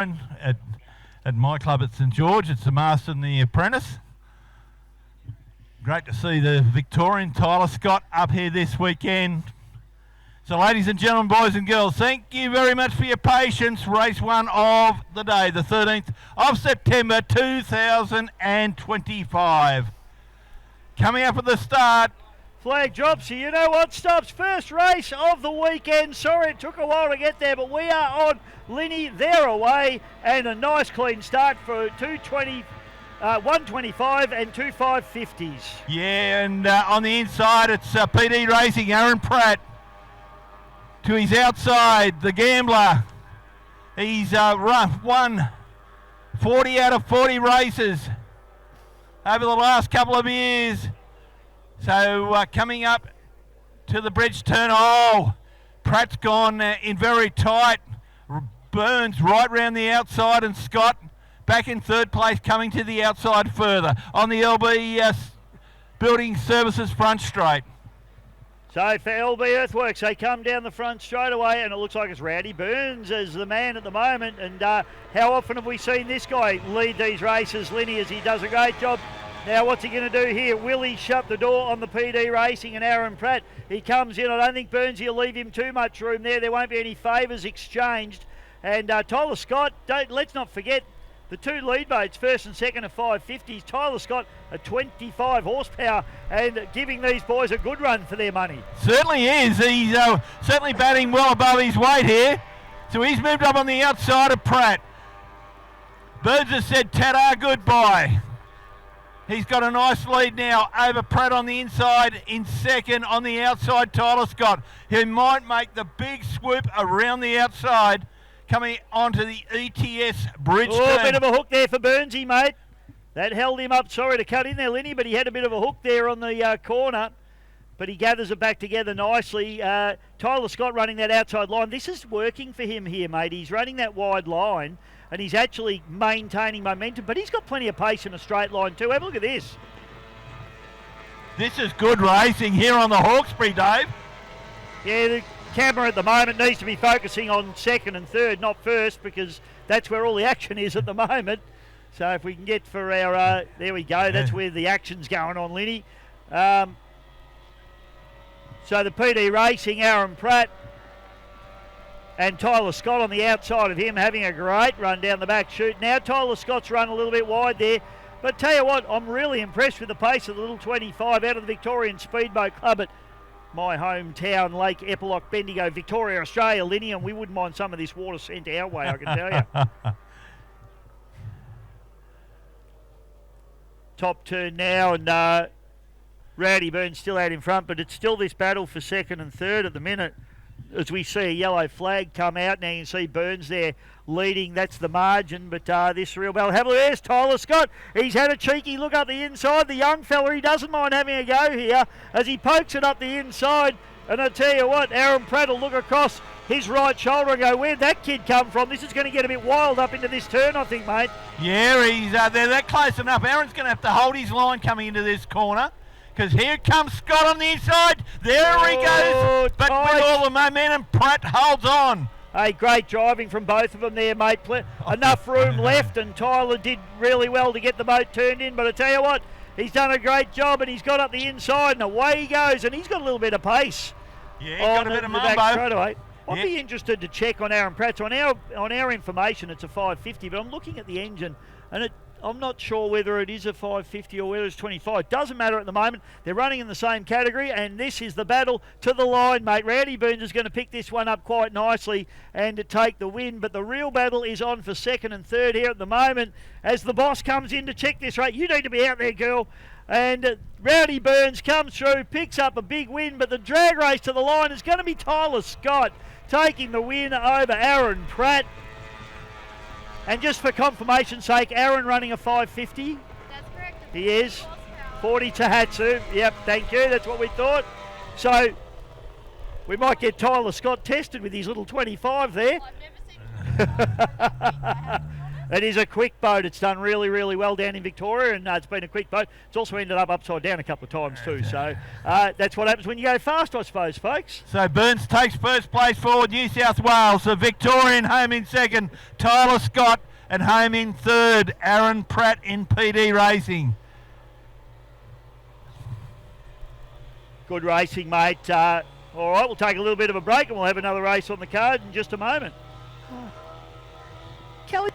at my club at St George. It's the Master and the Apprentice. Great to see the Victorian Tyler Scott up here this weekend. So ladies and gentlemen, boys and girls, thank you very much for your patience. Race 1 of the day, the 13th of September 2025. Coming up at the start. Flag drops here. You know what? Stops. First race of the weekend. Sorry it took a while to get there, but we are on. Linny, they're away, and a nice clean start for 125 and 2 550s. Yeah, and on the inside it's PD Racing, Aaron Pratt. To his outside, the Gambler. He's won 40 out of 40 races over the last couple of years. So coming up to the bridge turn. Oh, Pratt's gone in very tight. Burns right round the outside, and Scott back in third place, coming to the outside further on the LB Building Services front straight. So for LB Earthworks, they come down the front straight away, and it looks like it's Rowdy Burns as the man at the moment. And how often have we seen this guy lead these races, Linny, as he does a great job. Now what's he going to do here? Will he shut the door on the PD Racing and Aaron Pratt? He comes in. I don't think Burns will leave him too much room there. There won't be any favours exchanged. And Tyler Scott, let's not forget, the two lead boats, first and second at 550s. Tyler Scott at 25 horsepower and giving these boys a good run for their money. Certainly is. He's certainly batting well above his weight here. So he's moved up on the outside of Pratt. Burns has said ta-da, goodbye. He's got a nice lead now over Pratt on the inside. In second on the outside, Tyler Scott. He might make the big swoop around the outside, coming onto the ETS bridge. Oh, a bit of a hook there for Burnsy, mate. That held him up. Sorry to cut in there, Linny, but he had a bit of a hook there on the corner. But he gathers it back together nicely. Tyler Scott running that outside line. This is working for him here, mate. He's running that wide line, and he's actually maintaining momentum. But he's got plenty of pace in a straight line too. Have a look at this. This is good racing here on the Hawkesbury, Dave. Yeah, the camera at the moment needs to be focusing on second and third, not first, because that's where all the action is at the moment. So if we can get for our, there we go, that's where the action's going on, Linny. So the PD Racing, Aaron Pratt and Tyler Scott on the outside of him, having a great run down the back chute. Now Tyler Scott's run a little bit wide there, but tell you what, I'm really impressed with the pace of the little 25 out of the Victorian Speedboat Club at my hometown, Lake Epilock, Bendigo, Victoria, Australia, Linny, and we wouldn't mind some of this water sent our way, I can tell you. Top turn now, and Rowdy Burns still out in front, but it's still this battle for second and third at the minute. As we see a yellow flag come out, now you can see Burns there leading. That's the margin, but this real battle. Have a look, there's Tyler Scott. He's had a cheeky look up the inside. The young fella, he doesn't mind having a go here as he pokes it up the inside. And I tell you what, Aaron Pratt will look across his right shoulder and go, where'd that kid come from? This is going to get a bit wild up into this turn, I think, mate. Yeah, he's they're that close enough. Aaron's going to have to hold his line coming into this corner, because here comes Scott on the inside. There he goes. But with all the momentum, Pratt holds on. Hey, great driving from both of them there, mate. Enough room left, and Tyler did really well to get the boat turned in. But I tell you what, he's done a great job, and he's got up the inside, and away he goes. And he's got a little bit of pace. Yeah, he's got a bit of mambo. I'd be interested to check on Aaron Pratt. So on our information, it's a 550, but I'm looking at the engine, and I'm not sure whether it is a 550 or whether it's 25. Doesn't matter at the moment. They're running in the same category, and this is the battle to the line, mate. Rowdy Burns is going to pick this one up quite nicely and to take the win, but the real battle is on for second and third here at the moment as the boss comes in to check this rate. You need to be out there, girl. And Rowdy Burns comes through, picks up a big win, but the drag race to the line is going to be Tyler Scott taking the win over Aaron Pratt. And just for confirmation's sake, Aaron running a 550. That's correct. He is. 40 Tahatsu. Yep, thank you. That's what we thought. So we might get Tyler Scott tested with his little 25 there. I've never seen It is a quick boat. It's done really, really well down in Victoria, and it's been a quick boat. It's also ended up upside down a couple of times too. So that's what happens when you go fast, I suppose, folks. So Burns takes first place forward, New South Wales. The Victorian home in second, Tyler Scott, and home in third, Aaron Pratt in PD Racing. Good racing, mate. All right, we'll take a little bit of a break and we'll have another race on the card in just a moment. Kelly.